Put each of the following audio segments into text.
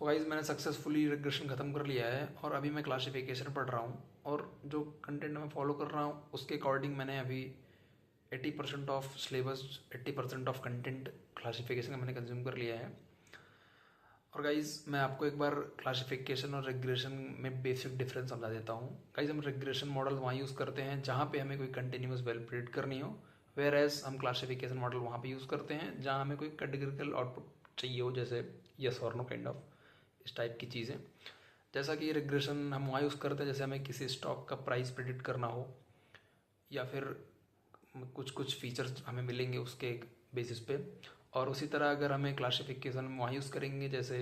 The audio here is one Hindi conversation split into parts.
तो गाइज़ मैंने सक्सेसफुली रिग्रेशन ख़त्म कर लिया है और अभी मैं क्लासिफिकेशन पढ़ रहा हूँ और जो कंटेंट मैं फॉलो कर रहा हूँ उसके अकॉर्डिंग मैंने अभी 80% of syllabus 80% of content classification का मैंने कंज्यूम कर लिया है। और गाइज़ मैं आपको एक बार क्लासिफिकेशन और रिग्रेशन में बेसिक डिफरेंस समझा देता हूँ। गाइज़ हम रिग्रेशन मॉडल वहाँ यूज़ करते हैं जहाँ पे हमें कोई कंटिन्यूस वैल्यू प्रेडिक्ट करनी हो, वेयर एज हम क्लासिफिकेशन मॉडल वहाँ पे यूज़ करते हैं जहाँ हमें कोई कैटेगरिकल आउटपुट चाहिए हो, जैसे यस और नो काइंड ऑफ इस टाइप की चीज़ें। जैसा कि रिग्रेशन हम वहाँ यूज़ करते हैं जैसे हमें किसी स्टॉक का प्राइस प्रेडिक्ट करना हो या फिर कुछ कुछ फीचर्स हमें मिलेंगे उसके बेसिस पे। और उसी तरह अगर हमें क्लासिफिकेशन वहाँ यूज़ करेंगे जैसे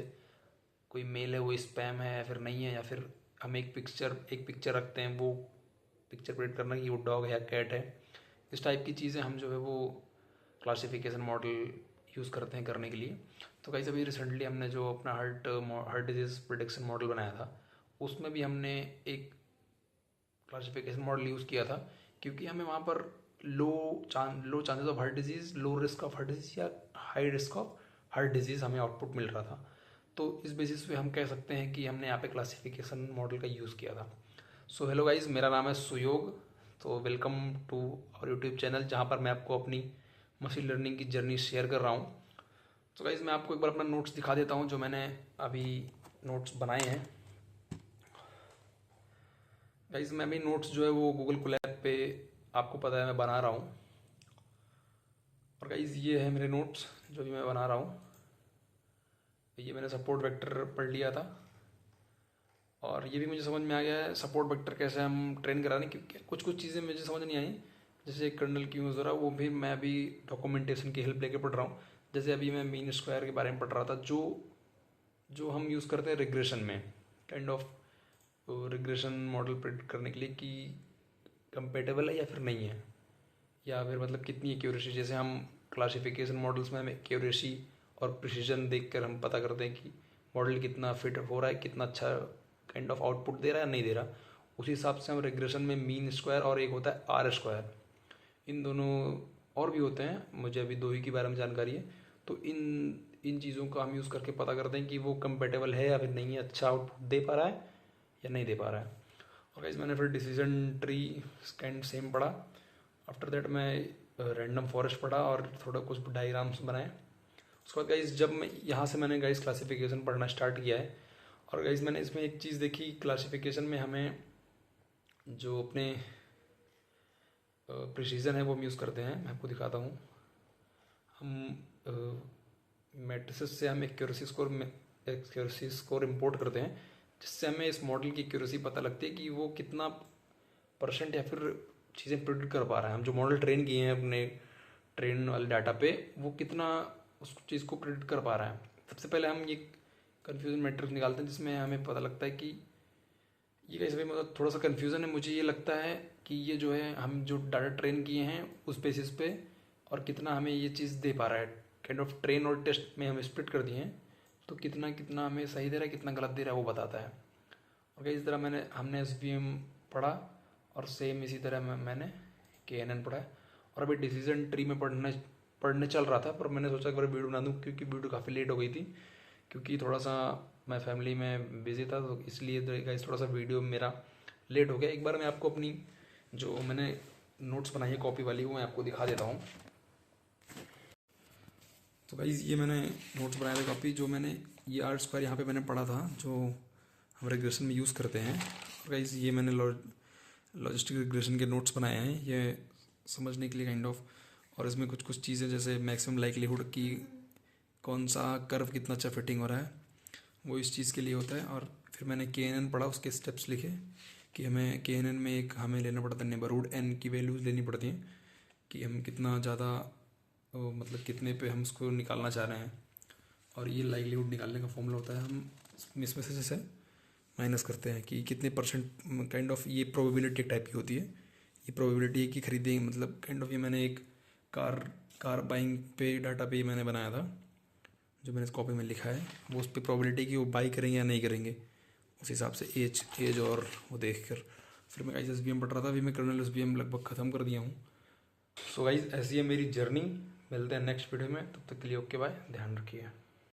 कोई मेल है वो स्पैम है या फिर नहीं है, या फिर हम एक पिक्चर रखते हैं वो पिक्चर प्रेडिक्ट करना कि वो डॉग है या कैट है। इस टाइप की चीज़ें हम जो है वो क्लासिफिकेशन मॉडल यूज़ करते हैं करने के लिए। तो कई अभी रिसेंटली हमने जो अपना हार्ट डिजीज़ प्रिडिक्शन मॉडल बनाया था उसमें भी हमने एक क्लासिफिकेशन मॉडल यूज़ किया था, क्योंकि हमें वहाँ पर low chances of heart disease, low risk of heart disease या high risk of heart disease हमें आउटपुट मिल रहा था। तो इस बेसिस पे हम कह सकते हैं कि हमने यहाँ पे क्लासिफिकेशन मॉडल का यूज़ किया था। सो हेलो गाइज़, मेरा नाम है सुयोग। तो welcome to our YouTube channel जहाँ पर मैं आपको अपनी मशीन लर्निंग की जर्नी शेयर कर रहा हूँ। तो गाइज़ मैं आपको एक बार अपना नोट्स दिखा देता हूँ जो मैंने अभी नोट्स बनाए हैं। गाइज़ मैं अभी नोट्स जो है वो गूगल कोलैब पे आपको पता है मैं बना रहा हूँ। और गाइज़ ये है मेरे नोट्स जो भी मैं बना रहा हूँ। ये मैंने सपोर्ट वेक्टर पढ़ लिया था और ये भी मुझे समझ में आ गया है सपोर्ट वेक्टर कैसे हम ट्रेन कराने, क्योंकि कुछ कुछ चीज़ें मुझे समझ नहीं आई, जैसे कर्नल क्यों यूज़ हो रहा है वो भी मैं अभी डॉक्यूमेंटेशन की हेल्प लेके पढ़ रहा हूँ। जैसे अभी मैं मीन स्क्वायर के बारे में पढ़ रहा था जो जो हम यूज़ करते हैं रिग्रेशन में, kind of regression model predict करने के लिए कि कंपेटेबल है या फिर नहीं है, या फिर मतलब कितनी एक्यूरेसी। जैसे हम क्लासिफिकेशन मॉडल्स में हम एक्यूरेसी और प्रिसीजन देखकर हम पता करते हैं कि मॉडल कितना फिट हो रहा है, कितना अच्छा काइंड ऑफ आउटपुट दे रहा है या नहीं दे रहा। उसी हिसाब से हम रिग्रेशन में मीन स्क्वायर और एक होता है आर स्क्वायर, इन दोनों और भी होते हैं, मुझे अभी दो ही के बारे में जानकारी है। तो इन इन चीज़ों का हम यूज़ करके पता करते हैं कि वो कंपेटेबल है या फिर नहीं है, अच्छा आउटपुट दे पा रहा है या नहीं दे पा रहा है। और गाइस मैंने फिर डिसीजन ट्री काइंड सेम पढ़ा। आफ्टर दैट मैं रैंडम फॉरेस्ट पढ़ा और थोड़ा कुछ डायग्राम्स बनाए। उसके बाद गाइस जब मैं यहाँ से मैंने गाइस क्लासिफिकेशन पढ़ना स्टार्ट किया है। और गाइस मैंने इसमें एक चीज़ देखी, क्लासिफिकेशन में हमें जो अपने प्रिसीजन है वो हम यूज़ करते हैं। मैं आपको दिखाता हूँ। हम मैट्रिसेस से हम एक्यूरेसी स्कोर इंपोर्ट करते हैं, जिससे हमें इस मॉडल की एक्यूरेसी पता लगती है कि वो कितना परसेंट या फिर चीज़ें प्रेडिक्ट कर पा रहा है। हम जो मॉडल ट्रेन किए हैं अपने ट्रेन वाले डाटा पे वो कितना उस चीज़ को प्रेडिक्ट कर पा रहा है। सबसे पहले हम ये कन्फ्यूजन मैट्रिक्स निकालते हैं जिसमें हमें पता लगता है कि ये कैसे, मतलब थोड़ा सा कन्फ्यूज़न है। मुझे ये लगता है कि ये जो है हम जो डाटा ट्रेन किए हैं उस बेसिस पे और कितना हमें ये चीज़ दे पा रहा है, काइंड ऑफ ट्रेन और टेस्ट में हम स्प्लिट कर दिए हैं, तो कितना कितना हमें सही दे रहा है कितना गलत दे रहा है वो बताता है। और इस तरह हमने SVM पढ़ा और सेम इसी तरह मैंने KNN पढ़ा है। और अभी डिसीजन ट्री में पढ़ने चल रहा था, पर मैंने सोचा एक बार वीडियो बना दूँ क्योंकि वीडियो काफ़ी लेट हो गई थी, क्योंकि थोड़ा सा मैं फैमिली में बिजी था, तो इसलिए गाइस थोड़ा सा वीडियो मेरा लेट हो गया। एक बार मैं आपको अपनी जो मैंने नोट्स बनाई है कॉपी वाली वो मैं आपको दिखा देता हूँ। तो गाइस ये मैंने नोट्स बनाया था कॉपी, जो मैंने ये आर स्क्वायर यहाँ पे मैंने पढ़ा था जो हम रिग्रेशन में यूज़ करते हैं। और गाइस ये मैंने लॉजिस्टिक रिग्रेशन के नोट्स बनाए हैं ये समझने के लिए काइंड ऑफ। और इसमें कुछ कुछ चीज़ें जैसे मैक्सिमम लाइकलीहुड की कौन सा कर्व कितना अच्छा फिटिंग हो रहा है वो इस चीज़ के लिए होता है। और फिर मैंने KNN पढ़ा, उसके स्टेप्स लिखे कि हमें KNN में एक हमें लेना पड़ता है नेबरहुड N की वैल्यूज़ लेनी पड़ती हैं कि हम कितना ज़्यादा मतलब कितने पे हम उसको निकालना चाह रहे हैं। और ये लाइकलीहुड निकालने का फॉर्मूला होता है, हम इसमें से जैसे माइनस करते हैं कि कितने परसेंट काइंड ऑफ, ये प्रोबेबिलिटी टाइप की होती है। ये प्रोबेबिलिटी है कि खरीदेंगे, मतलब काइंड ऑफ ये मैंने एक कार बाइंग पे डाटा पे मैंने बनाया था जो मैंने इस कॉपी में लिखा है। वो उस पर प्रोबेबिलिटी कि वो बाई करेंगे या नहीं करेंगे, उस हिसाब से एज और वो देख कर फिर मैं गाइस SVM पढ़ रहा था। अभी मैं कर्नल SVM लगभग ख़त्म कर दिया हूँ। सो गाइस ऐसी है मेरी जर्नी। मिलते हैं नेक्स्ट वीडियो में, तब तक के लिए ओके बाय, ध्यान रखिए।